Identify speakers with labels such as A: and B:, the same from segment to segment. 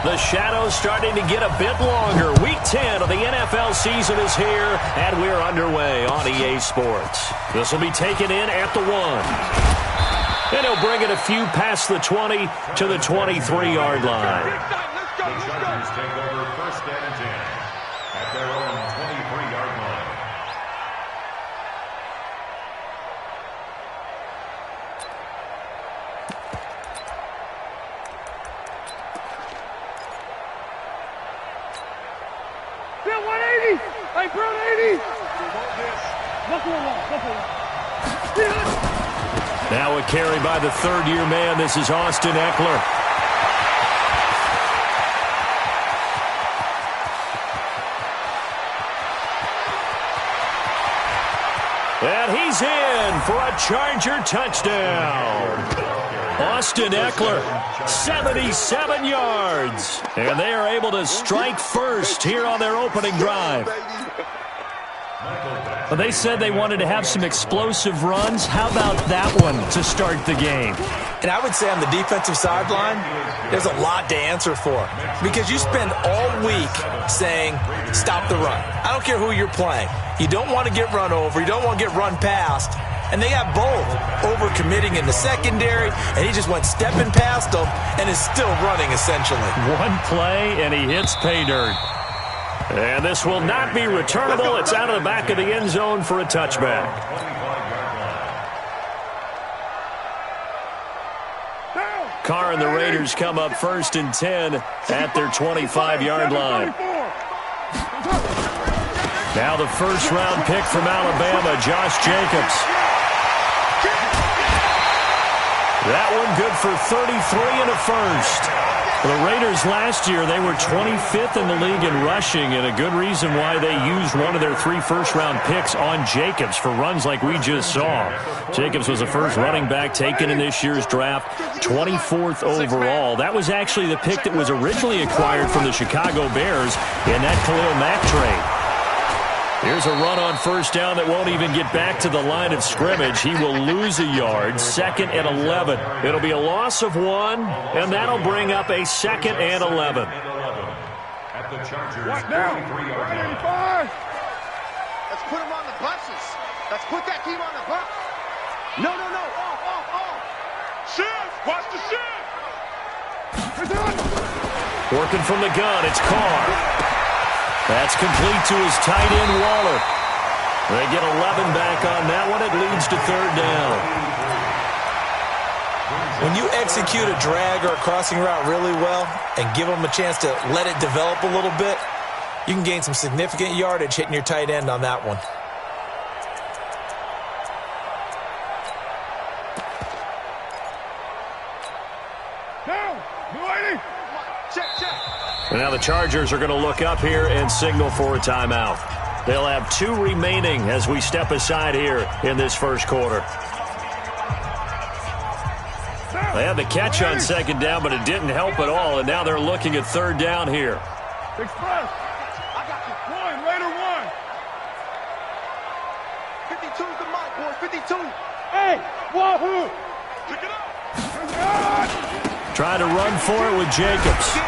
A: The shadow's starting to get a bit longer. Week 10 of the NFL season is here, and we're underway on EA Sports. This will be taken in at the 1. And he'll bring it a few past the 20 to the 23-yard line.
B: The Chargers take over first and 10 at their own 23-yard line.
C: Bill, 180! Hey, bro, 80!
A: Now a carry by the third-year man. This is Austin Ekeler. And he's in for a Charger touchdown. Austin Ekeler, 77 yards. And they are able to strike first here on their opening drive.
D: Well, they said they wanted to have some explosive runs. How about that one to start the game?
E: And I would say on the defensive sideline, there's a lot to answer for. Because you spend all week saying, stop the run. I don't care who you're playing. You don't want to get run over. You don't want to get run past. And they got both. Overcommitting in the secondary, and he just went stepping past them and is still running, essentially.
A: One play, and he hits pay dirt. And this will not be returnable. It's out of the back of the end zone for a touchback. Carr and the Raiders come up first and 10 at their 25-yard line. Now the first-round pick from Alabama, Josh Jacobs. That one good for 33 and a first. The Raiders last year, they were 25th in the league in rushing, and a good reason why they used one of their 3 first-round picks on Jacobs for runs like we just saw. Jacobs was the first running back taken in this year's draft, 24th overall. That was actually the pick that was originally acquired from the Chicago Bears in that Khalil Mack trade. Here's a run on first down that won't even get back to the line of scrimmage. He will lose a yard, 2nd and 11. It'll be a loss of 1, and that'll bring up a 2nd and 11.
B: At the Chargers,
C: What now?
B: 33-yard line.
F: Let's put him on the buses. Let's put that team on the bus. No. Off.
C: Shift! Watch the shift!
A: Working from the gun, it's Carr. That's complete to his tight end, Waller. They get 11 back on that one. It leads to 3rd down.
E: When you execute a drag or a crossing route really well and give them a chance to let it develop a little bit, you can gain some significant yardage hitting your tight end on that one.
A: And now the Chargers are going to look up here and signal for a timeout. They'll have 2 remaining as we step aside here in this first quarter. They had the catch on 2nd down, but it didn't help at all, and now they're looking at 3rd down here.
C: Express. I got you. Raider 1.
F: 52's the mic, boys. 52.
C: Hey, wahoo! Pick it up.
A: Trying to run for it with Jacobs.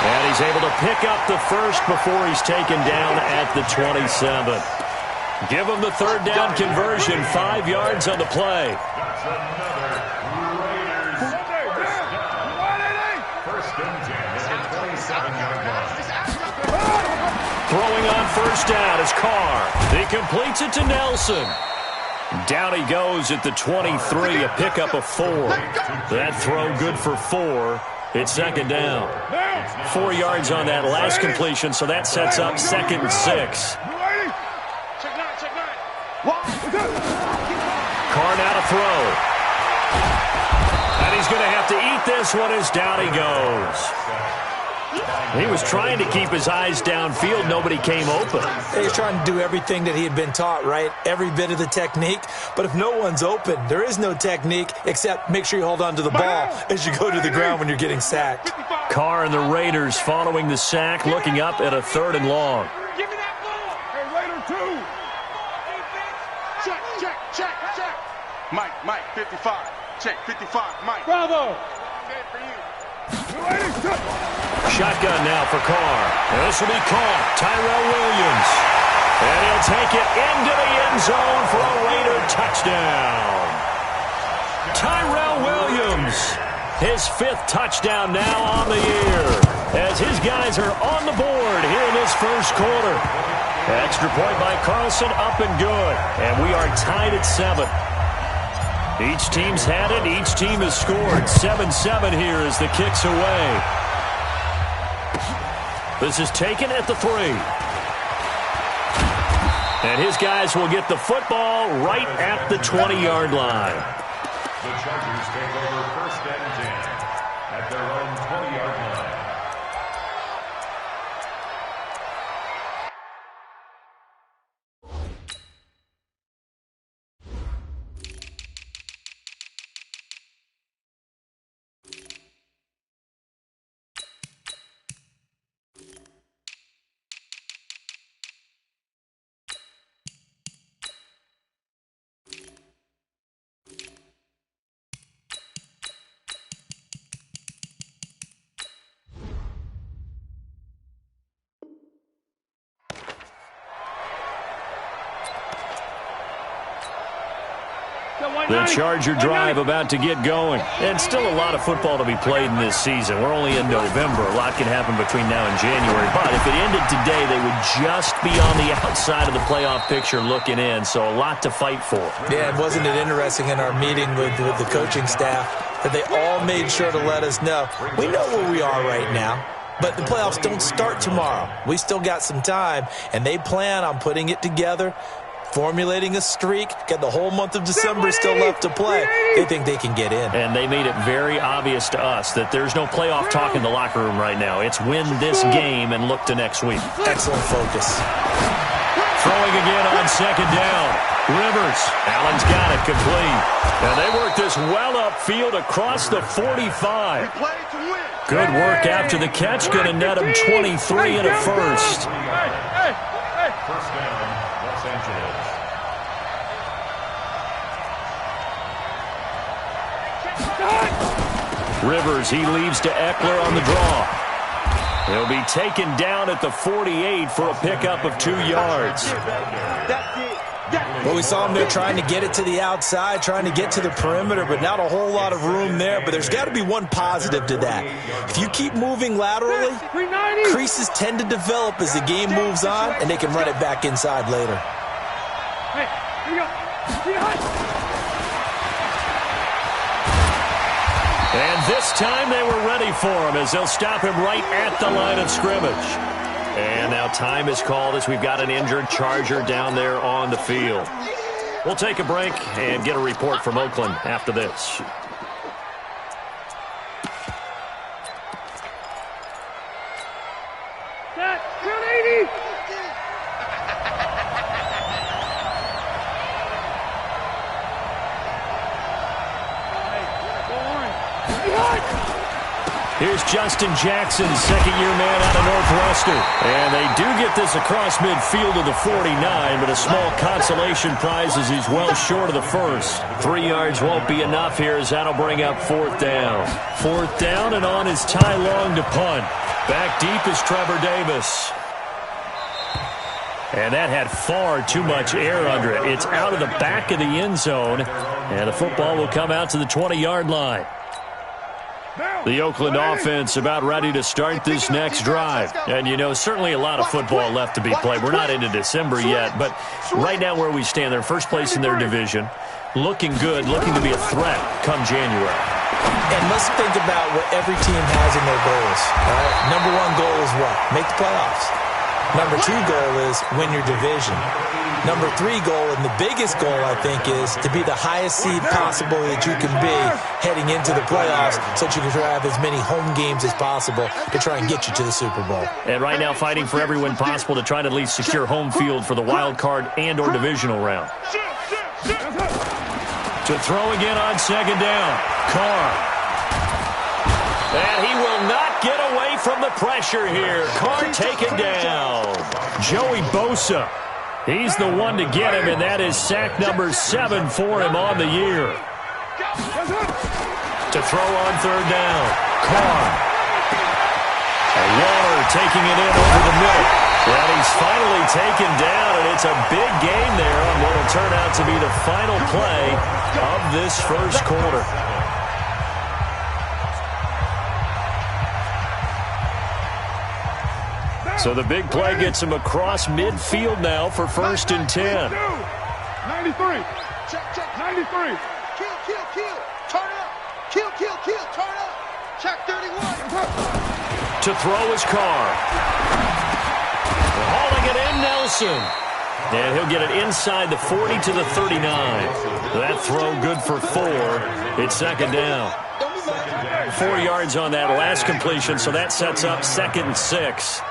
A: And he's able to pick up the first before he's taken down at the 27. Give him the 3rd down conversion, 5 yards on the play.
B: First and 10 at the 27-yard line.
A: Throwing on first down is Carr. He completes it to Nelson. Down he goes at the 23, a pickup of 4. That throw good for 4. It's 2nd down. 4 yards on that last completion, so that sets up 2nd and 6.
F: Check 9.
A: Carr now to throw. And he's going to have to eat this one as down he goes. He was trying to keep his eyes downfield. Nobody came open.
E: He's trying to do everything that he had been taught, right? Every bit of the technique. But if no one's open, there is no technique except make sure you hold on to the ball as you go to the ground when you're getting sacked.
A: Carr and the Raiders following the sack, looking up at a 3rd and long.
C: Give me that ball. Hey, Raider 2.
F: Check. Mike, 55. Check, 55, Mike.
C: Bravo.
F: Long day for you.
A: Shotgun now for Carr. This will be caught. Tyrell Williams. And he'll take it into the end zone for a Raider touchdown. Tyrell Williams, his 5th touchdown now on the year, as his guys are on the board here in this first quarter. Extra point by Carlson, up and good. And we are tied at 7. Each team's had it. Each team has scored. 7-7 here as the kick's away. This is taken at the 3. And his guys will get the football right at the 20-yard line.
B: The Chargers take over 1st and 10 at their own 20-yard line.
A: The Charger drive about to get going. And still a lot of football to be played in this season. We're only in November. A lot can happen between now and January. But if it ended today, they would just be on the outside of the playoff picture looking in. So a lot to fight for.
E: Yeah, and wasn't it interesting in our meeting with the coaching staff that they all made sure to let us know, we know where we are right now, but the playoffs don't start tomorrow. We still got some time, and they plan on putting it together, formulating a streak, got the whole month of December still left to play. They think they can get in.
A: And they made it very obvious to us that there's no playoff talk in the locker room right now. It's win this game and look to next week.
E: Excellent focus.
A: Throwing again on 2nd down. Rivers. Allen's got it complete. And they work this well upfield across the 45. Good work after the catch. Going to net him 23 and a first.
B: First down, Los Angeles.
A: Rivers, he leaves to Eckler on the draw. He'll be taken down at the 48 for a pickup of 2 yards.
E: Well, we saw him there trying to get it to the outside, trying to get to the perimeter, but not a whole lot of room there. But there's got to be one positive to that. If you keep moving laterally, creases tend to develop as the game moves on, and they can run it back inside later.
A: And this time they were ready for him as they'll stop him right at the line of scrimmage. And now time is called as we've got an injured Charger down there on the field. We'll take a break and get a report from Oakland after this. Here's Justin Jackson, second-year man out of Northwestern. And they do get this across midfield to the 49, but a small consolation prize as he's well short of the first. 3 yards won't be enough here as that'll bring up 4th down. 4th down, and on is Ty Long to punt. Back deep is Trevor Davis. And that had far too much air under it. It's out of the back of the end zone, and the football will come out to the 20-yard line. The Oakland offense about ready to start this next drive. And, you know, certainly a lot of football left to be played. We're not into December yet, but right now where we stand, they're first place in their division. Looking good, looking to be a threat come January.
E: And let's think about what every team has in their goals. All right? Number 1 goal is what? Make the playoffs. Number 2 goal is win your division. Number 3 goal, and the biggest goal, I think, is to be the highest seed possible that you can be heading into the playoffs so that you can have as many home games as possible to try and get you to the Super Bowl.
A: And right now fighting for every win possible to try to at least secure home field for the wild card and or divisional round. To throw again on 2nd down. Carr. And he will not get away from the pressure here. Carr taken down. Joey Bosa. He's the one to get him, and that is sack number 7 for him on the year. To throw on 3rd down. Carr. taking it in over the middle. And he's finally taken down, and it's a big gain there on what will turn out to be the final play of this first quarter. So the big play gets him across midfield now for 1st and 10.
C: 93. Check. 93.
F: Kill. Turn up. Kill. Turn up. Check 31.
A: To throw his car. Hauling it in, Nelson. And he'll get it inside the 40 to the 39. That throw good for 4. It's 2nd down. 4 yards on that last completion, so that sets up 2nd and 6.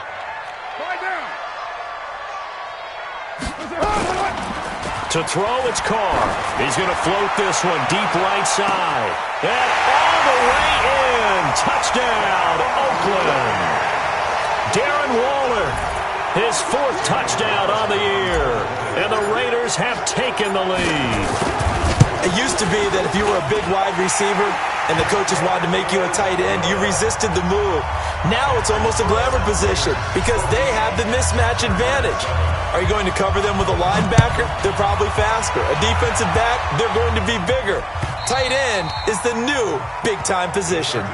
A: To throw, it's Carr. He's going to float this one deep right side. And all the way in. Touchdown, Oakland. Darren Waller, his 4th touchdown on the year. And the Raiders have taken the lead.
E: It used to be that if you were a big wide receiver and the coaches wanted to make you a tight end, you resisted the move. Now it's almost a glamour position because they have the mismatch advantage. Are you going to cover them with a linebacker? They're probably faster. A defensive back? They're going to be bigger. Tight end is the new big-time position.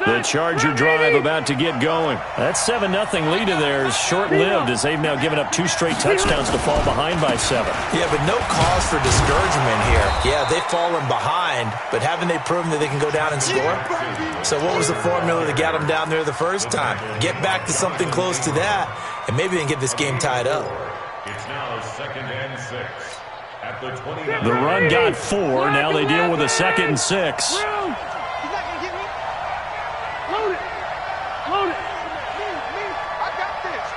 A: The Charger drive about to get going. That 7-0 lead of theirs short-lived as they've now given up 2 straight touchdowns to fall behind by 7.
E: Yeah, but no cause for discouragement here. Yeah, they've fallen behind, but haven't they proven that they can go down and score? So what was the formula that got them down there the first time? Get back to something close to that, and maybe they can get this game tied up.
B: It's now 2nd and 6 at the 20.
A: The run got 4. Now they deal with a 2nd and 6.
C: I got this.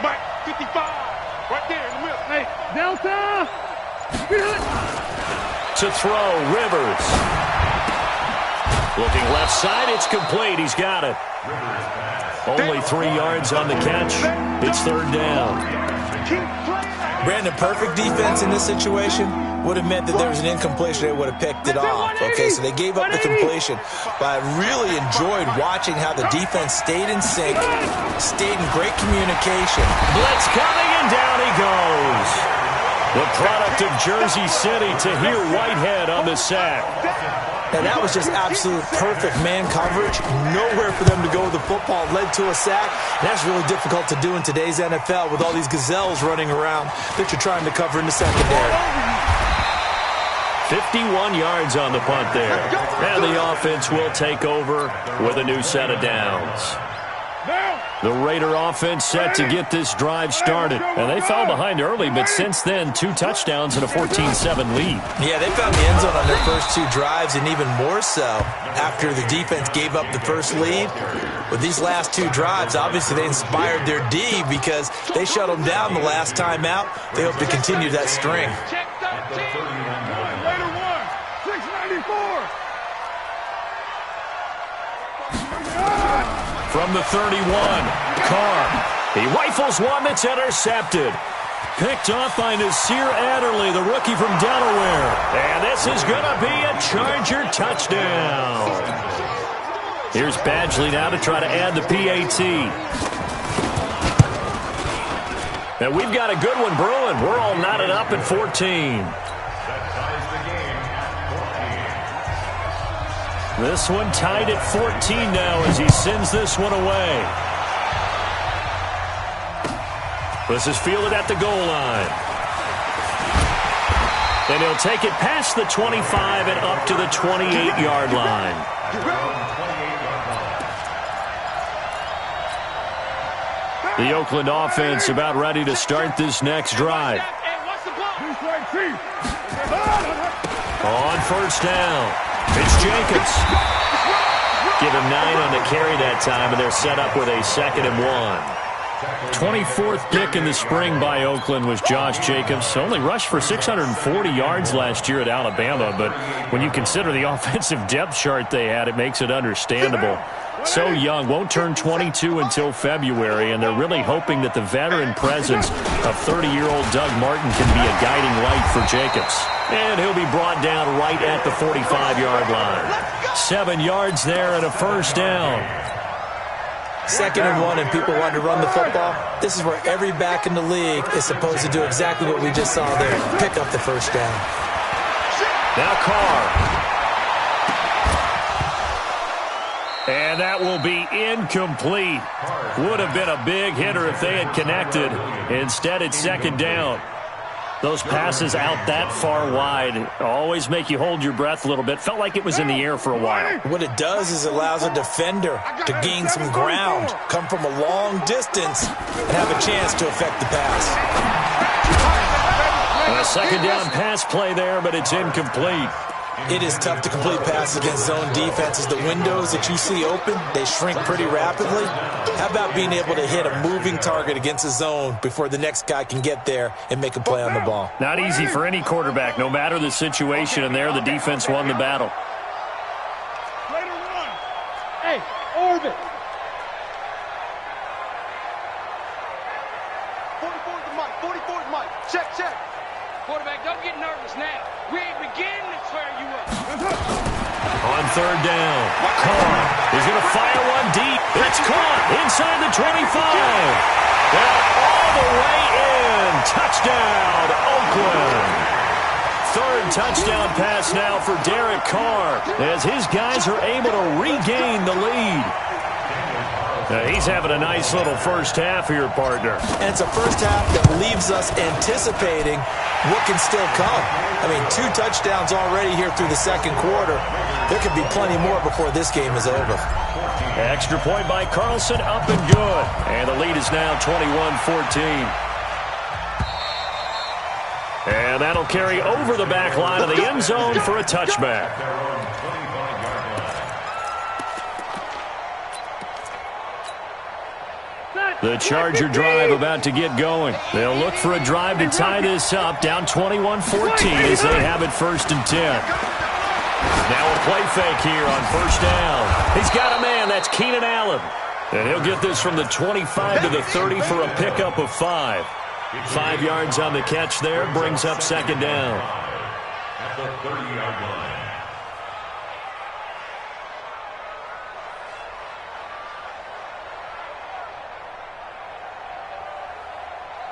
C: Mike, 55. Right there in the middle. Hey, Delta.
A: To throw, Rivers. Looking left side, it's complete. He's got it. Only 3 yards on the catch. It's 3rd down.
E: Brandon, perfect defense in this situation would have meant that there was an incompletion. They would have picked it off. Okay, so they gave up the completion. But I really enjoyed watching how the defense stayed in sync, stayed in great communication.
A: Blitz coming, and down he goes. The product of Jersey City, Tahir Whitehead on the sack.
E: And that was just absolute perfect man coverage. Nowhere for them to go with the football. Led to a sack. And that's really difficult to do in today's NFL with all these gazelles running around that you're trying to cover in the secondary.
A: 51 yards on the punt there. And the offense will take over with a new set of downs. The Raider offense set to get this drive started. And they fell behind early, but since then, 2 touchdowns and a 14-7 lead.
E: Yeah, they found the end zone on their first 2 drives, and even more so after the defense gave up the first lead. With these last 2 drives, obviously they inspired their D because they shut them down the last time out. They hope to continue that string.
C: Raider 1, 694.
A: From the 31, Carr. He rifles one that's intercepted. Picked off by Nasir Adderley, the rookie from Delaware. And this is going to be a Charger touchdown. Here's Badgley now to try to add the PAT. And we've got a good one brewing. We're all knotted up at 14. This one tied at 14 now as he sends this one away. This is fielded at the goal line. And he'll take it past the 25 and up to the 28-yard line. The Oakland offense about ready to start this next drive. On 1st down. It's Jenkins. Give him 9 on the carry that time, and they're set up with a 2nd and 1. 24th pick in the spring by Oakland was Josh Jacobs. Only rushed for 640 yards last year at Alabama, but when you consider the offensive depth chart they had, it makes it understandable. So young, won't turn 22 until February, and they're really hoping that the veteran presence of 30-year-old Doug Martin can be a guiding light for Jacobs. And he'll be brought down right at the 45-yard line. 7 yards there and a first down.
E: 2nd and 1 and people want to run the football. This is where every back in the league is supposed to do exactly what we just saw there. Pick up the first down.
A: Now Carr. And that will be incomplete. Would have been a big hitter if they had connected. Instead, it's 2nd down. Those passes out that far wide always make you hold your breath a little bit. Felt like it was in the air for a while.
E: What it does is it allows a defender to gain some ground, come from a long distance, and have a chance to affect the pass.
A: A 2nd down pass play there, but it's incomplete.
E: It is tough to complete passes against zone defenses. The windows that you see open, they shrink pretty rapidly. How about being able to hit a moving target against a zone before the next guy can get there and make a play on the ball?
A: Not easy for any quarterback, no matter the situation, and there the defense won the battle.
C: Later one. Hey, orbit.
F: 44's the mic. 44's mic. Check.
G: Quarterback, don't get nervous now. We ain't beginning to swear you up.
A: On 3rd down, Carr is going to fire one deep. It's caught inside the 25. Well, all the way in. Touchdown, Oakland. 3rd touchdown pass now for Derek Carr as his guys are able to regain the lead. He's having a nice little first half here, partner.
E: And it's a first half that leaves us anticipating what can still come. I mean, 2 touchdowns already here through the 2nd quarter. There could be plenty more before this game is over.
A: Extra point by Carlson, up and good. And the lead is now 21-14. And that'll carry over the back line of the end zone for a touchback. The Charger drive about to get going. They'll look for a drive to tie this up, down 21-14 as they have it 1st and 10. Now a play fake here on 1st down. He's got a man, that's Keenan Allen. And he'll get this from the 25 to the 30 for a pickup of 5. 5 yards on the catch there, brings up 2nd down.
B: At the 30-yard line.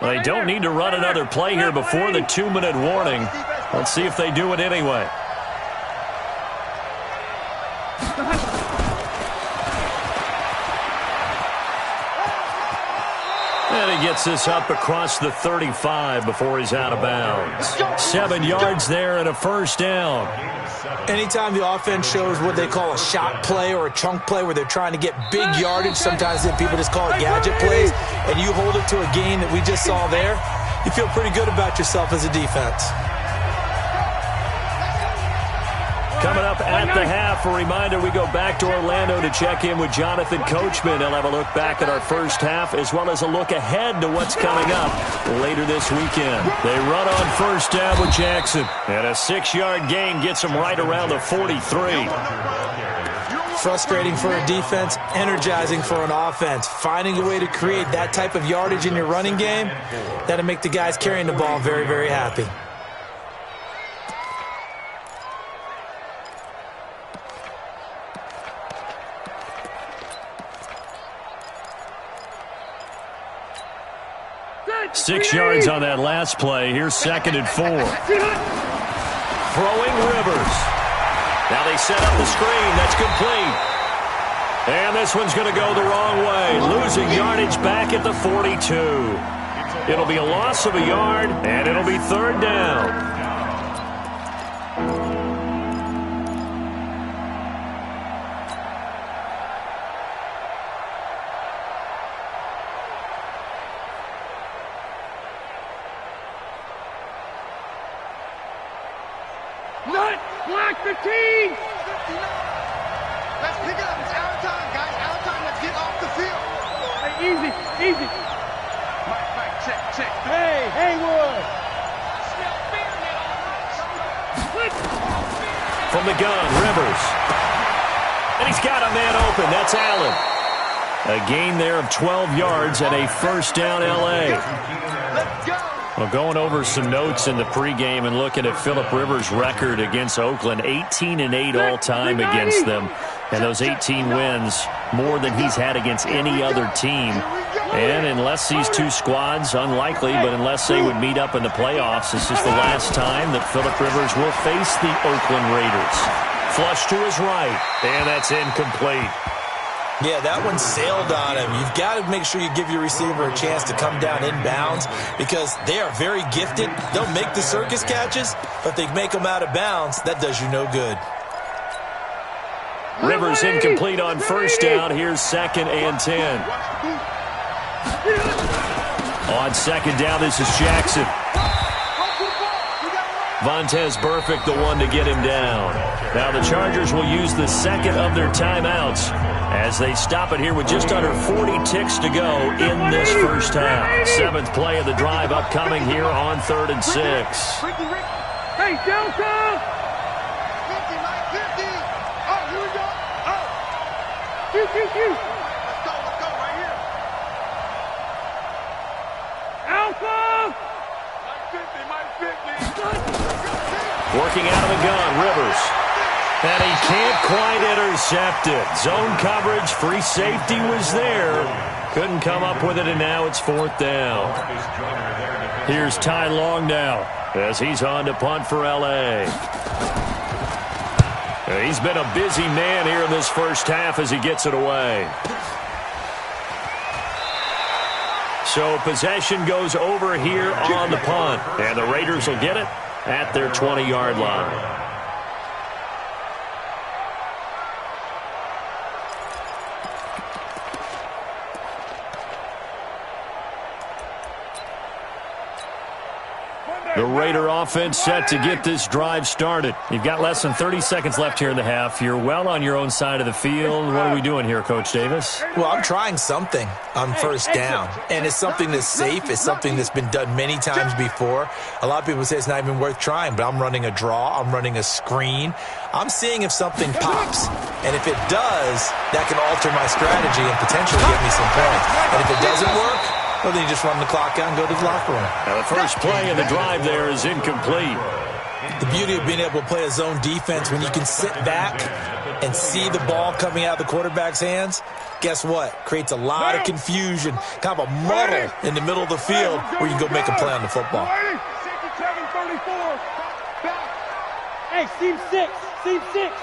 A: They don't need to run another play here before the 2-minute warning. Let's see if they do it anyway. And he gets this up across the 35 before he's out of bounds. 7 yards there and a first down.
E: Anytime the offense shows what they call a shot play or a chunk play where they're trying to get big yardage, sometimes people just call it gadget plays, and you hold it to a gain that we just saw there, you feel pretty good about yourself as a defense.
A: Coming up at the half, a reminder, we go back to Orlando to check in with Jonathan Coachman. He'll have a look back at our first half as well as a look ahead to what's coming up later this weekend. They run on 1st down with Jackson, and a 6-yard gain gets them right around the 43.
E: Frustrating for a defense, energizing for an offense. Finding a way to create that type of yardage in your running game, that'll make the guys carrying the ball very, very happy.
A: Six yards on that last play. Here's 2nd and 4. Throwing Rivers. Now they set up the screen. That's complete. And this one's going to go the wrong way. Losing yardage back at the 42. It'll be a loss of a yard, and it'll be 3rd down.
C: Not block the team!
F: Let's pick it up. It's our time, guys. Our time. Let's get off the field.
C: Hey, easy.
F: Check.
C: Hey, Haywood.
A: From the gun, Rivers. And he's got a man open. That's Allen. A gain there of 12 yards and a first down, L.A.
F: Let's go.
A: Well, going over some notes in the pregame and looking at Phillip Rivers' record against Oakland, 18-8 all-time against them. And those 18 wins, more than he's had against any other team. And unless these two squads, unlikely, but unless they would meet up in the playoffs, this is the last time that Phillip Rivers will face the Oakland Raiders. Flush to his right, and that's incomplete.
E: Yeah, that one sailed on him. You've got to make sure you give your receiver a chance to come down inbounds because they are very gifted. They'll make the circus catches, but they make them out of bounds. That does you no good.
A: Rivers incomplete on first down. Here's 2nd and 10. On 2nd down, this is Jackson. Vontaze Burfict, the one to get him down. Now the Chargers will use the second of their timeouts as they stop it here with just under 40 ticks to go in this first half. 7th play of the drive upcoming here on 3rd and 6.
C: Hey, downtown.
F: 50, Mike, 50. Oh, here we go. Oh.
C: Q.
F: Let's go right here.
C: Alpha.
F: Mike 50.
A: Working out of the gun, Rivers. And he can't quite intercept it. Zone coverage, free safety was there. Couldn't come up with it, and now it's 4th down. Here's Ty Long now as he's on to punt for L.A. He's been a busy man here in this first half as he gets it away. So possession goes over here on the punt, and the Raiders will get it at their 20-yard line. The Raider offense set to get this drive started. You've got less than 30 seconds left here in the half. You're well on your own side of the field. What are we doing here, Coach Davis?
E: Well, I'm trying something on first down, and it's something that's safe. It's something that's been done many times before. A lot of people say it's not even worth trying, but I'm running a draw. I'm running a screen. I'm seeing if something pops, and if it does, that can alter my strategy and potentially get me some points. And if it doesn't work, well, then you just run the clock out and go to the locker room.
A: Now, the first play of the drive there is incomplete.
E: The beauty of being able to play a zone defense when you can sit back and see the ball coming out of the quarterback's hands, guess what? Creates a lot of confusion, kind of a muddle in the middle of the field where you can go make a play on the football.
C: 67-34. Hey, seam 6. Seam 6.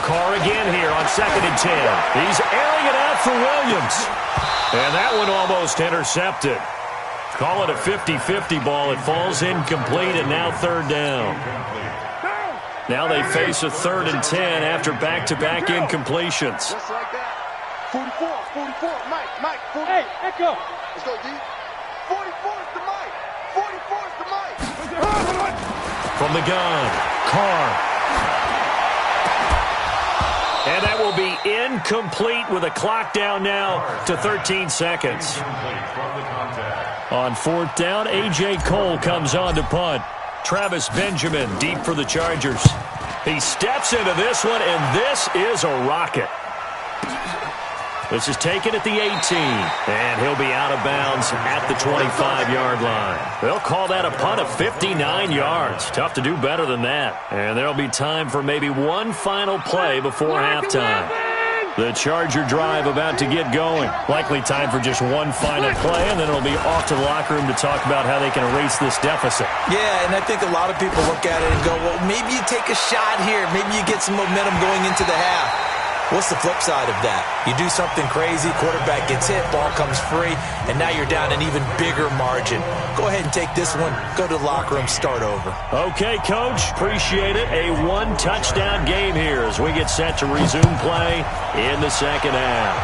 A: Carr again here on 2nd and 10. He's airing it out for Williams. And that one almost intercepted. Call it a 50-50 ball. It falls incomplete, and now 3rd down. Now they face a 3rd and 10 after back-to-back incompletions.
F: Just like that. 44. Mike, 44.
C: Hey, Echo.
F: Let's go, D. 44 is the Mike. 44 is the Mike.
A: From the gun, Carr. And that will be incomplete with a clock down now to 13 seconds. On 4th down, A.J. Cole comes on to punt. Travis Benjamin deep for the Chargers. He steps into this one, and this is a rocket. This is taken at the 18, and he'll be out of bounds at the 25-yard line. They'll call that a punt of 59 yards. Tough to do better than that. And there'll be time for maybe one final play before halftime. The Charger drive about to get going. Likely time for just one final play, and then it'll be off to the locker room to talk about how they can erase this deficit.
E: Yeah, and I think a lot of people look at it and go, well, maybe you take a shot here. Maybe you get some momentum going into the half. What's the flip side of that? You do something crazy, quarterback gets hit, ball comes free, and now you're down an even bigger margin. Go ahead and take this one, go to the locker room, start over.
A: Okay, Coach, appreciate it. A one-touchdown game here as we get set to resume play in the second half.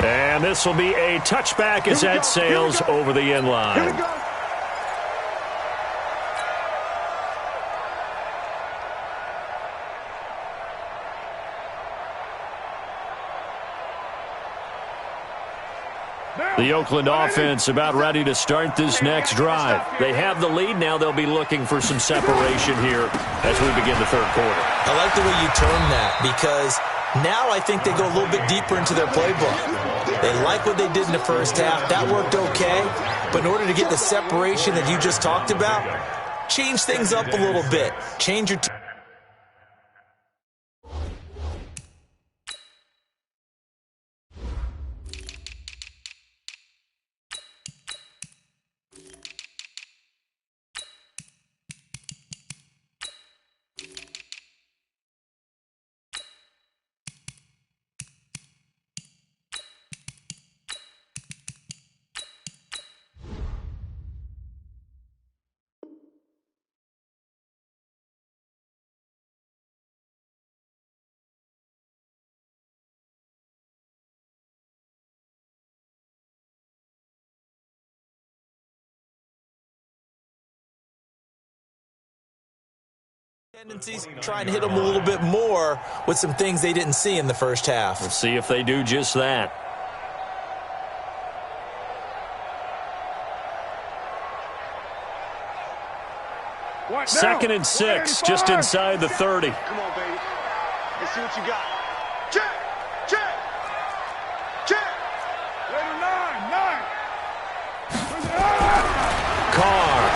A: And this will be a touchback as that sails over the end line.
F: Here we go.
A: The Oakland offense about ready to start this next drive. They have the lead. Now they'll be looking for some separation here as we begin the third quarter.
E: I like the way you term that because now I think they go a little bit deeper into their playbook. They like what they did in the first half. That worked okay. But in order to get the separation that you just talked about, change things up a little bit. Change your team. Tendencies, try and hit them a little bit more with some things they didn't see in the first half.
A: Let's see if they do just that. Second and 6, just inside the 30.
F: Come on, baby. Let's see what you got. Check! Check! Check!
C: Later, 9.
A: Carr.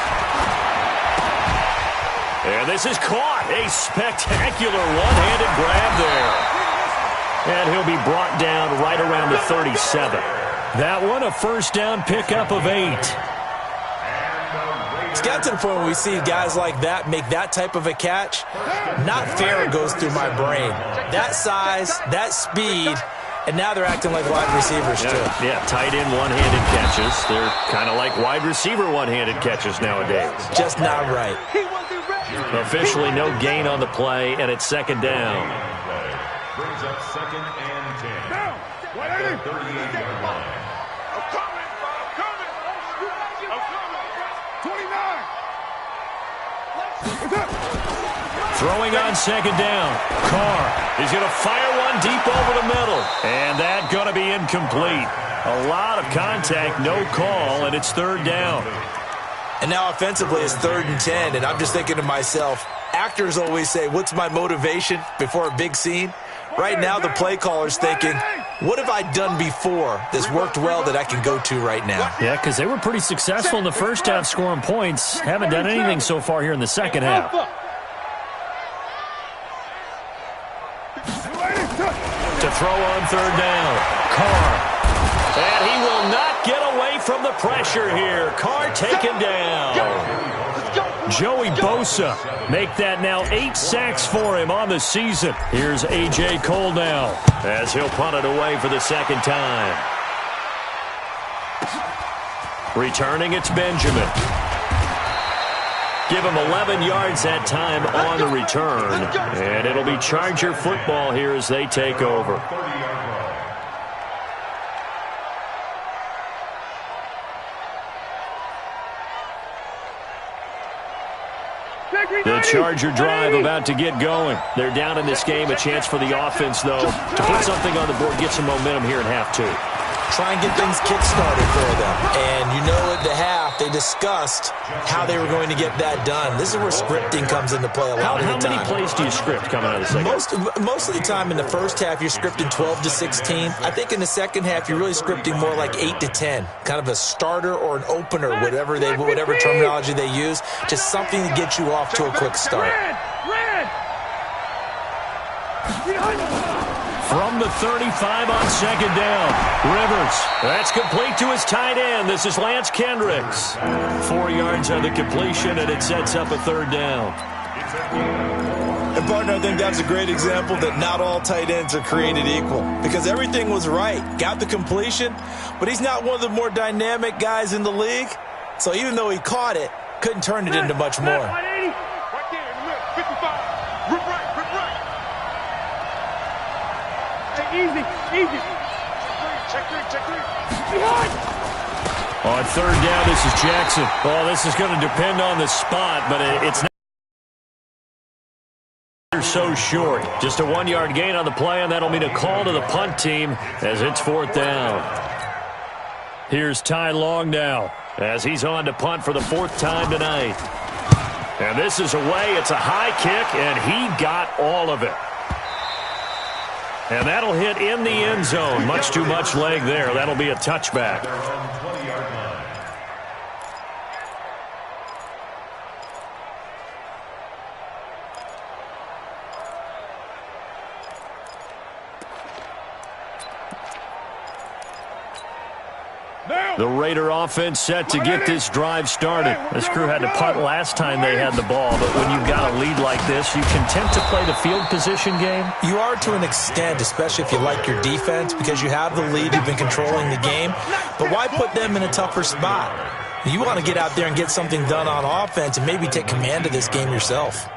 A: And this is caught. A spectacular one-handed grab there. And he'll be brought down right around the 37. That one, a first down pickup of 8.
E: It's got to the point where we see guys like that make that type of a catch. Not fair goes through my brain. That size, that speed, and now they're acting like wide receivers too.
A: Yeah, tight end one-handed catches. They're kind of like wide receiver one-handed catches nowadays.
E: Just not right.
A: Officially no gain on the play, and it's second down.
B: Brings up second and 10.
C: Down.
B: At the 38-yard line.
C: I'm coming. 29.
A: Throwing on second down. Carr is going to fire one deep over the middle. And that's going to be incomplete. A lot of contact, no call, and it's third down.
E: And now offensively it's 3rd and 10, and I'm just thinking to myself, actors always say, what's my motivation before a big scene? Right now the play caller's thinking, what have I done before that's worked well that I can go to right now?
A: Yeah, because they were pretty successful in the first half scoring points. Haven't done anything so far here in the second half. To throw on third down. Carr. And he will not get away from the pressure here. Carr taken down. Joey Bosa make that now 8 sacks for him on the season. Here's A.J. Cole now as he'll punt it away for the second time. Returning, it's Benjamin. Give him 11 yards that time on the return. And it'll be Charger football here as they take over. The Charger drive about to get going. They're down in this game. A chance for the offense, though, to put something on the board, get some momentum here in half 2.
E: Try and get things kick-started for them. And you know at the half, they discussed how they were going to get that done. This is where scripting comes into play a lot of the time.
A: How many plays do you script coming out of the second?
E: Most of the time in the first half, you're scripting 12 to 16. I think in the second half, you're really scripting more like 8 to 10. Kind of a starter or an opener, whatever terminology they use. Just something to get you off to a quick start.
C: Red!
A: From the 35 on second down. Rivers. That's complete to his tight end. This is Lance Kendricks. 4 yards on the completion, and it sets up a third down.
E: And, partner, I think that's a great example that not all tight ends are created equal. Because everything was right. Got the completion, but he's not one of the more dynamic guys in the league. So even though he caught it, couldn't turn it into much more.
C: Right there in the middle. 55. Rip right. Easy. Check three. Behind.
A: On third down, this is Jackson. Oh, this is going to depend on the spot, but it's not. They're so short. Just a 1-yard gain on the play, and that'll mean a call to the punt team as it's 4th down. Here's Ty Long now as he's on to punt for the 4th time tonight. And this is away. It's a high kick, and he got all of it. And that'll hit in the end zone. Much too much leg there. That'll be a touchback. The Raider offense set to get this drive started. This crew had to punt last time they had the ball, but when you've got a lead like this, you content to play the field position game?
E: You are to an extent, especially if you like your defense, because you have the lead, you've been controlling the game. But why put them in a tougher spot? You want to get out there and get something done on offense and maybe take command of this game yourself.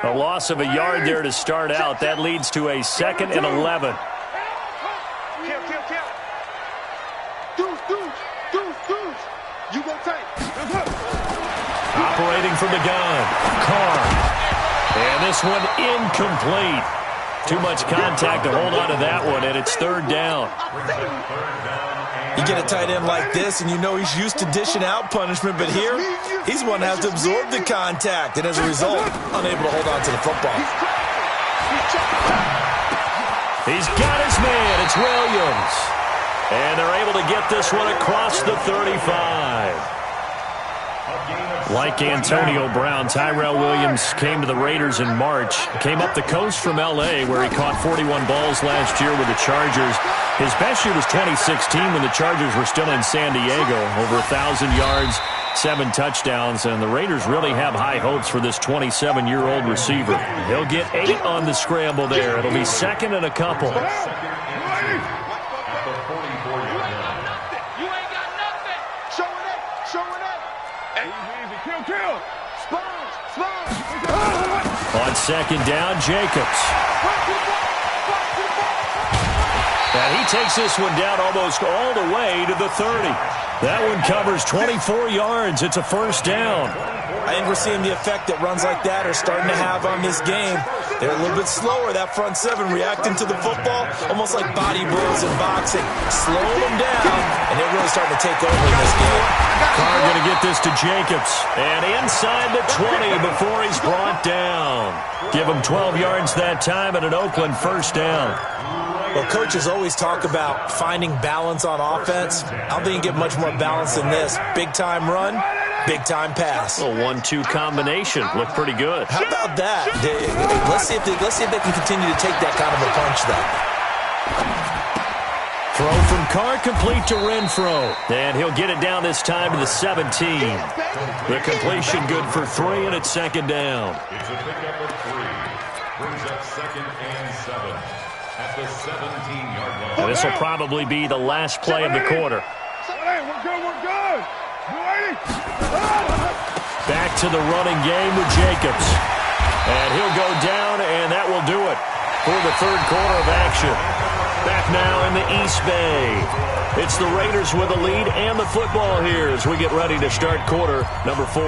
A: A loss of a yard there to start out. That leads to a 2nd and 11.
F: You go tight.
A: Operating from the gun. Carr. And this one incomplete. Too much contact to hold on to that one, and it's 3rd down.
E: You get a tight end like this, and you know he's used to dishing out punishment, but here, he's one that has to absorb the contact, and as a result, unable to hold on to the football.
A: He's got his man. It's Williams. And they're able to get this one across the 35. Like Antonio Brown, Tyrell Williams came to the Raiders in March. Came up the coast from L.A., where he caught 41 balls last year with the Chargers. His best year was 2016 when the Chargers were still in San Diego. Over 1,000 yards, 7 touchdowns, and the Raiders really have high hopes for this 27-year-old receiver. He'll get 8 on the scramble there. It'll be 2nd and a couple. On 2nd down, Jacobs. And he takes this one down almost all the way to the 30. That one covers 24 yards. It's a 1st down.
E: I think we're seeing the effect that runs like that are starting to have on this game. They're a little bit slower, that front 7, reacting to the football, almost like body blows in boxing. Slow them down, and they're really starting to take over in this game.
A: Carr going to get this to Jacobs. And inside the 20 before he's brought down. Give him 12 yards that time and an Oakland 1st down.
E: Well, coaches always talk about finding balance on offense. I don't think you get much more balance than this. Big-time run, big-time pass.
A: A 1-2 combination. Looked pretty good.
E: How about that? Let's see if they can continue to take that kind of a punch, though.
A: Throw from Carr complete to Renfro. And he'll get it down this time to the 17. The completion good for 3, and it's 2nd down.
B: It's a pickup of 3. Brings up 2nd and 7 at the 17-yard line.
A: And this will probably be the last play of the quarter.
C: We're good.
A: Back to the running game with Jacobs. And he'll go down, and that will do it for the 3rd quarter of action. Back now in the East Bay. It's the Raiders with a lead and the football here as we get ready to start quarter number 4.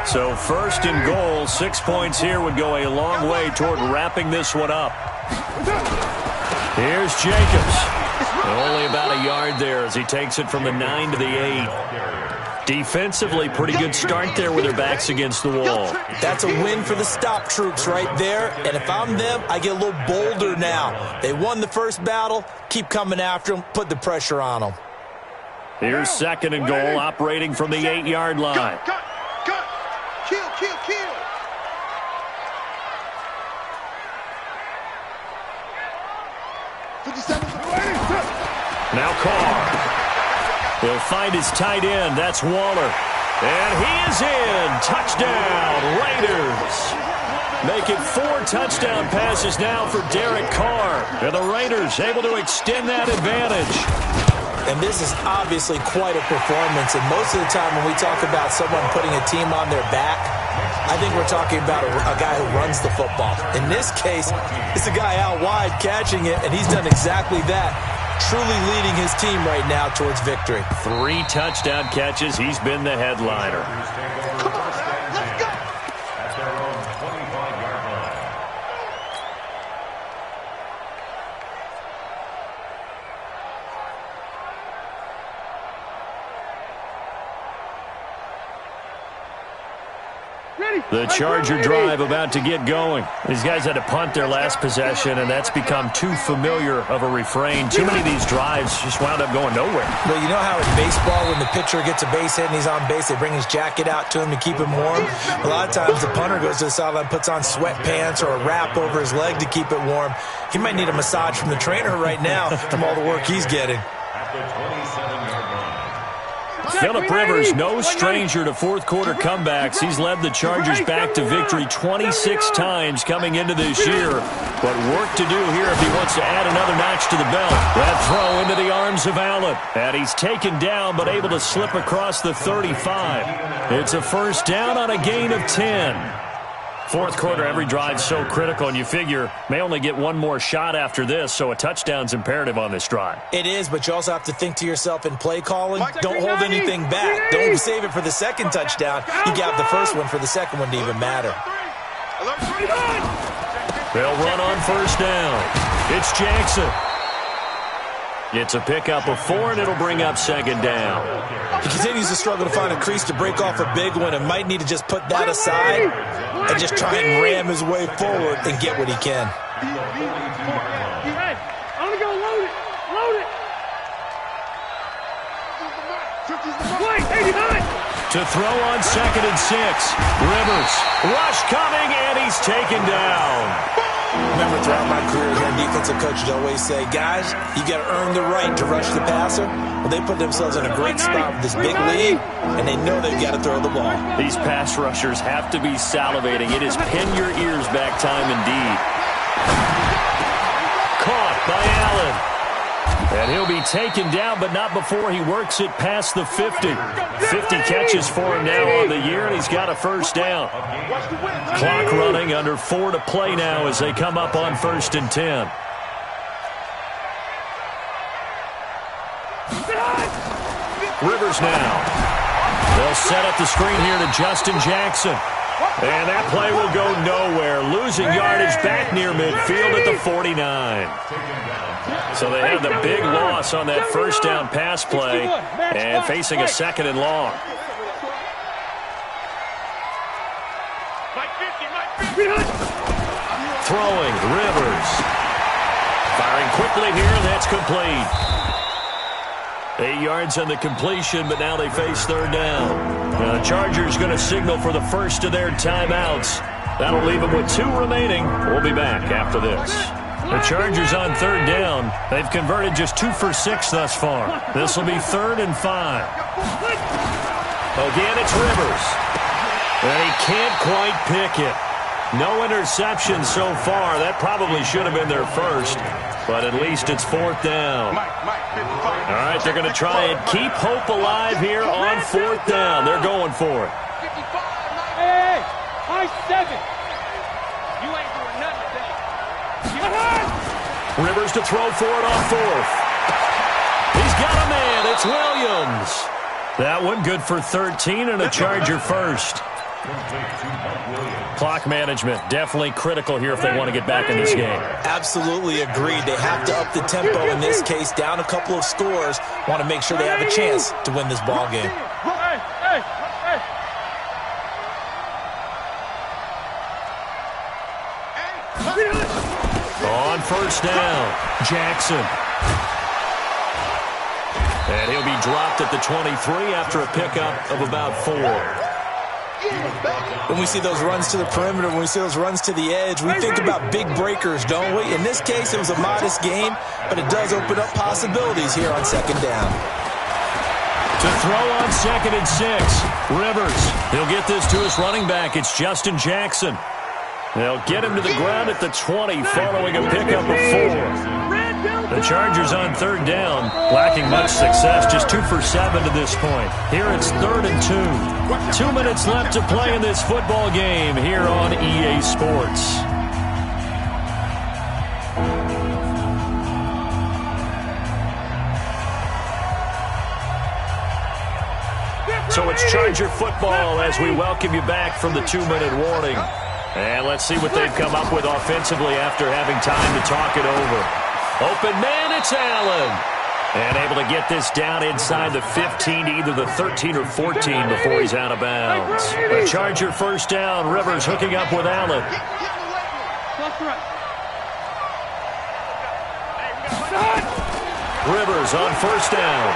A: So 1st and goal, 6 points here would go a long way toward wrapping this one up. Here's Jacobs. Only about a yard there as he takes it from the 9 to the 8. Defensively, pretty good start there with their backs against the wall.
E: That's a win for the stop troops right there. And if I'm them, I get a little bolder now. They won the first battle. Keep coming after them. Put the pressure on them.
A: Here's 2nd and goal, operating from the 8-yard line.
F: Cut. Kill.
A: Now Carr. He'll find his tight end. That's Waller. And he is in. Touchdown, Raiders. Make it 4 touchdown passes now for Derek Carr. And the Raiders able to extend that advantage.
E: And this is obviously quite a performance. And most of the time when we talk about someone putting a team on their back, I think we're talking about a guy who runs the football. In this case, it's a guy out wide catching it, and he's done exactly that. truly leading his team right now towards victory.
A: 3 touchdown catches. He's been the headliner.
F: Come on, man. Let's go.
B: At their own 25-yard line.
A: The Charger drive about to get going. These guys had to punt their last possession, and that's become too familiar of a refrain. Too many of these drives just wound up going nowhere.
E: But you know how in baseball, when the pitcher gets a base hit and he's on base, they bring his jacket out to him to keep him warm? A lot of times the punter goes to the sideline, puts on sweatpants or a wrap over his leg to keep it warm. He might need a massage from the trainer right now from all the work he's getting.
B: At the 27-yard line.
A: Phillip Rivers, no stranger to fourth-quarter comebacks. He's led the Chargers back to victory 26 times coming into this year. But work to do here if he wants to add another notch to the belt. That throw into the arms of Allen. And he's taken down but able to slip across the 35. It's a first down on a gain of 10. Fourth quarter, every drive so critical, and you figure may only get one more shot after this, so a touchdown's imperative on this drive.
E: It is, but you also have to think to yourself in play calling, don't hold anything back. Don't save it for the second touchdown. You got the first one for the second one to even matter.
A: They'll run on first down. It's Jackson. It's a pickup of 4, and it'll bring up second down.
E: He continues to struggle to find a crease to break off a big one and might need to just put that aside and just try and ram his way forward and get what he can.
C: Hey, I'm gonna go load it. Load it. Wait, 89.
A: To throw on 2nd and 6. Rivers. Rush coming, and he's taken down.
E: Remember, throughout my career here, defensive coaches always say, guys, you got to earn the right to rush the passer. Well, they put themselves in a great spot with this big lead, and they know they've got to throw the ball.
A: These pass rushers have to be salivating. It is pin your ears back time indeed. Caught by Allen. And he'll be taken down, but not before he works it past the 50. 50 catches for him now on the year, and he's got a first down. Clock running, under 4 to play now as they come up on 1st and 10. Rivers now. They'll set up the screen here to Justin Jackson. And that play will go nowhere. Losing yardage back near midfield at the 49. So they have the big loss on that first down pass play and facing a 2nd and long. Throwing, Rivers. Firing quickly here, that's complete. 8 yards on the completion, but now they face 3rd down. The Chargers going to signal for the first of their timeouts. That'll leave them with 2 remaining. We'll be back after this. The Chargers on 3rd down. They've converted just 2 for 6 thus far. This will be 3rd and 5. Again, it's Rivers. And he can't quite pick it. No interception so far. That probably should have been their first. But at least it's 4th down. All right, they're going to try and keep hope alive here on 4th down. They're going for it.
C: Hey, high 7. You ain't doing nothing today.
A: Rivers to throw for it on 4th. He's got a man. It's Williams. That one good for 13 and a Charger first. Clock management definitely critical here if they want to get back in this game.
E: Absolutely agreed. They have to up the tempo in this case, down a couple of scores. Want to make sure they have a chance to win this ball game.
A: On first down, Jackson. And he'll be dropped at the 23 after a pickup of about 4.
E: When we see those runs to the perimeter, when we see those runs to the edge, we think about big breakers, don't we? In this case, it was a modest gain, but it does open up possibilities here on 2nd down.
A: To throw on 2nd and 6, Rivers. He'll get this to his running back. It's Justin Jackson. They'll get him to the ground at the 20 following a pickup of 4. The Chargers on 3rd down, lacking much success, just 2 for 7 to this point. Here it's 3rd and 2. 2 minutes left to play in this football game here on EA Sports. So it's Charger football as we welcome you back from the 2-minute warning. And let's see what they've come up with offensively after having time to talk it over. Open man, it's Allen. And able to get this down inside the 15 to either the 13 or 14 before he's out of bounds. A Charger first down. Rivers hooking up with Allen. Rivers on first down.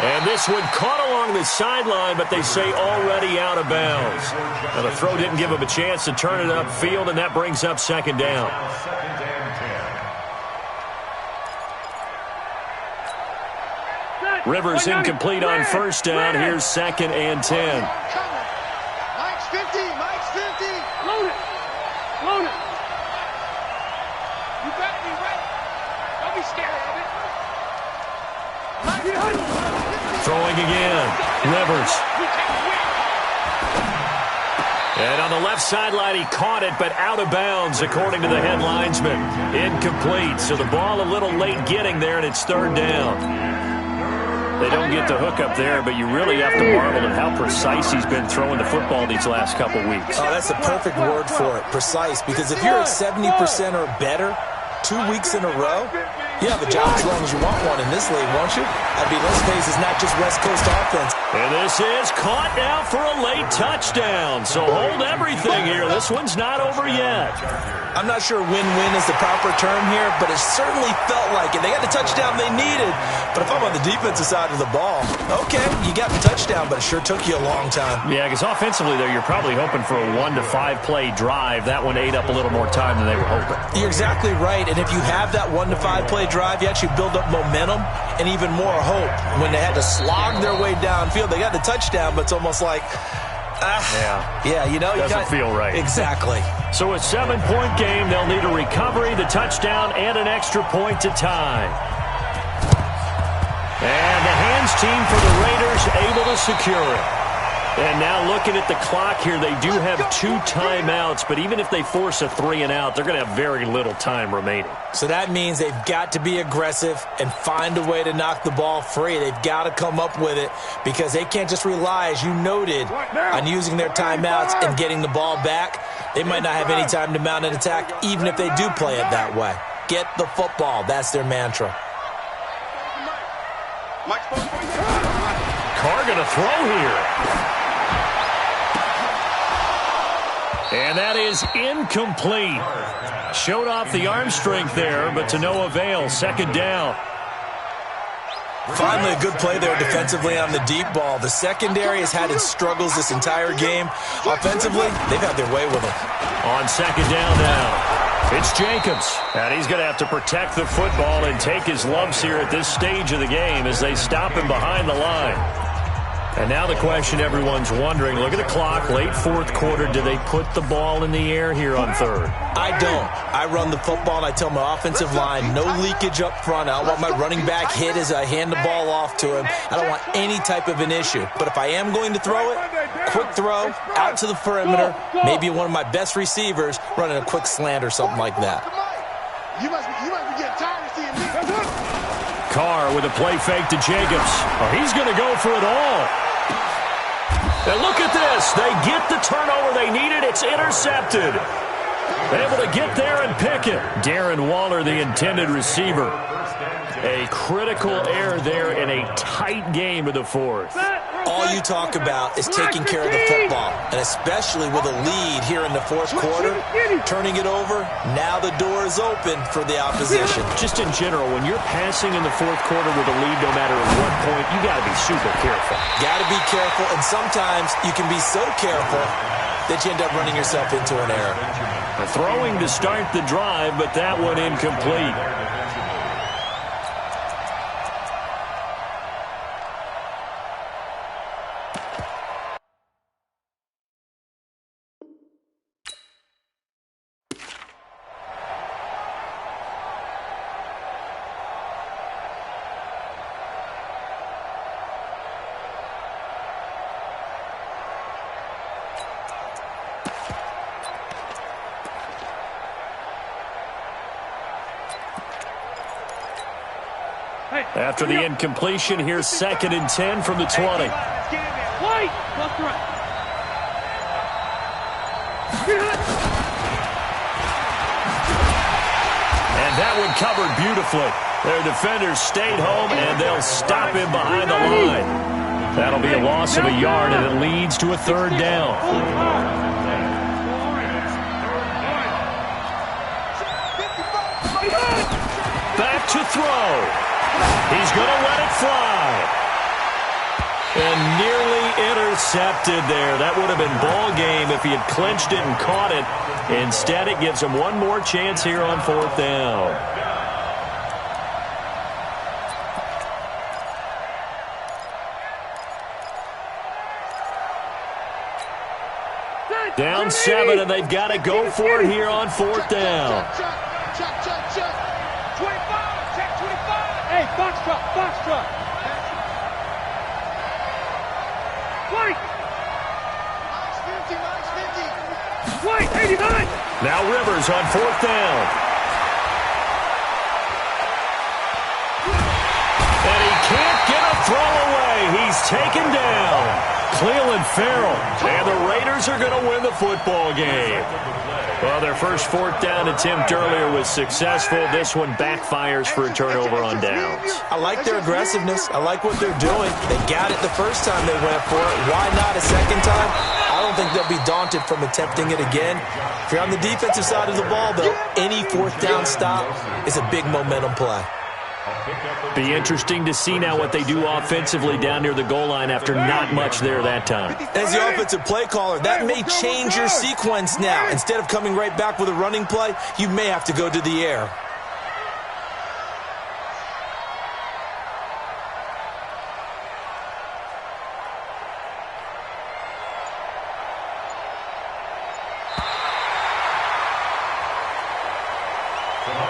A: And this one caught along the sideline, but they say already out of bounds. Now the throw didn't give him a chance to turn it upfield, and that brings up second down. Rivers incomplete on first down. Here's second and 10.
F: Mike's 50. Mike's 50.
G: Load it. Load it. You better be ready. Don't be scared of it.
A: Throwing again. Rivers. And on the left sideline, he caught it, but out of bounds, according to the head linesman. Incomplete. So the ball a little late getting there, and it's third down. They don't get the hook up there, but you really have to marvel at how precise he's been throwing the football these last couple weeks.
E: Oh, that's the perfect word for it, precise, because if you're at 70% or better 2 weeks in a row, you have a job as long as you want one in this league, won't you? I mean, let's face it's not just West Coast offense.
A: And this is caught now for a late touchdown. So hold everything here. This one's not over yet.
E: I'm not sure win-win is the proper term here, but it certainly felt like it. They got the touchdown they needed, but if I'm on the defensive side of the ball, okay, you got the touchdown, but it sure took you a long time.
A: Yeah, because offensively, though, you're probably hoping for a 1 to 5 play drive. That one ate up a little more time than they were hoping.
E: You're exactly right, and if you have that 1 to 5 play drive, you actually build up momentum and even more hope. When they had to slog their way downfield, they got the touchdown, but it's almost like, yeah, you know,
A: doesn't feel right.
E: Exactly.
A: So a 7-point game. They'll need a recovery, the touchdown, and an extra point to tie. And the hands team for the Raiders able to secure it. And now looking at the clock here, they do have 2 timeouts, but even if they force a 3-and-out, they're going to have very little time remaining.
E: So that means they've got to be aggressive and find a way to knock the ball free. They've got to come up with it because they can't just rely, as you noted, on using their timeouts and getting the ball back. They might not have any time to mount an attack, even if they do play it that way. Get the football. That's their mantra.
A: Carr going to throw here. And that is incomplete. Showed off the arm strength there, but to no avail. Second down.
E: Finally, a good play there defensively on the deep ball. The secondary has had its struggles this entire game. Offensively, they've had their way with them.
A: On second down now, it's Jacobs. And he's going to have to protect the football and take his lumps here at this stage of the game as they stop him behind the line. And now the question everyone's wondering, look at the clock, late fourth quarter, do they put the ball in the air here on third?
E: I don't. I run the football and I tell my offensive line, no leakage up front. I don't want my running back hit as I hand the ball off to him. I don't want any type of an issue. But if I am going to throw it, quick throw, out to the perimeter, maybe one of my best receivers running a quick slant or something like that.
F: You must be getting tired of seeing me.
A: Carr with a play fake to Jacobs. Oh, he's going to go for it all. And look at this. They get the turnover they needed. It's intercepted. Able to get there and pick it. Darren Waller, the intended receiver. A critical error there in a tight game of the fourth.
E: All you talk about is taking care of the football, and especially with a lead here in the fourth quarter, turning it over, now the door is open for the opposition.
A: Just in general, when you're passing in the fourth quarter with a lead, no matter at what point, you got to be super careful.
E: Got to be careful, and sometimes you can be so careful that you end up running yourself into an error.
A: Throwing to start the drive, but that one incomplete.
C: Hey,
A: After the incompletion, here's 2nd and 10 from the 20.
G: Wait! Left to right.
A: And that one covered beautifully. Their defenders stayed home, and they'll stop him behind the line. That'll be a loss of a yard, and it leads to a 3rd down. Back to throw. He's going to let it fly. And nearly intercepted there. That would have been ball game if he had clinched it and caught it. Instead, it gives him one more chance here on 4th down. Down 7, and they've got to go for it here on 4th down.
G: Check. 25. Check 25. Hey, box truck. White. White, 89.
A: Now Rivers on 4th down. And he can't get a throw away. He's taken down. Clelin Ferrell. And the Raiders are going to win the football game. Well, their first 4th down attempt earlier was successful. This one backfires for a turnover on downs.
E: I like their aggressiveness. I like what they're doing. They got it the first time they went for it. Why not a second time? I don't think they'll be daunted from attempting it again. If you're on the defensive side of the ball, though, any 4th down stop is a big momentum play.
A: Be interesting to see now what they do offensively down near the goal line after not much there that time.
E: As the offensive play caller, that may change your sequence now. Instead of coming right back with a running play, you may have to go to the air.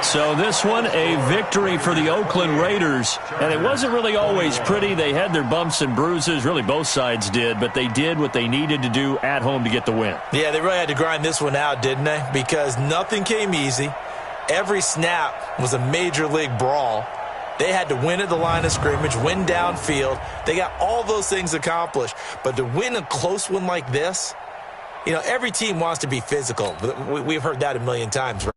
A: So this one, a victory for the Oakland Raiders. And it wasn't really always pretty. They had their bumps and bruises. Really, both sides did. But they did what they needed to do at home to get the win.
E: Yeah, they really had to grind this one out, didn't they? Because nothing came easy. Every snap was a major league brawl. They had to win at the line of scrimmage, win downfield. They got all those things accomplished. But to win a close one like this, you know, every team wants to be physical. We've heard that a million times, right?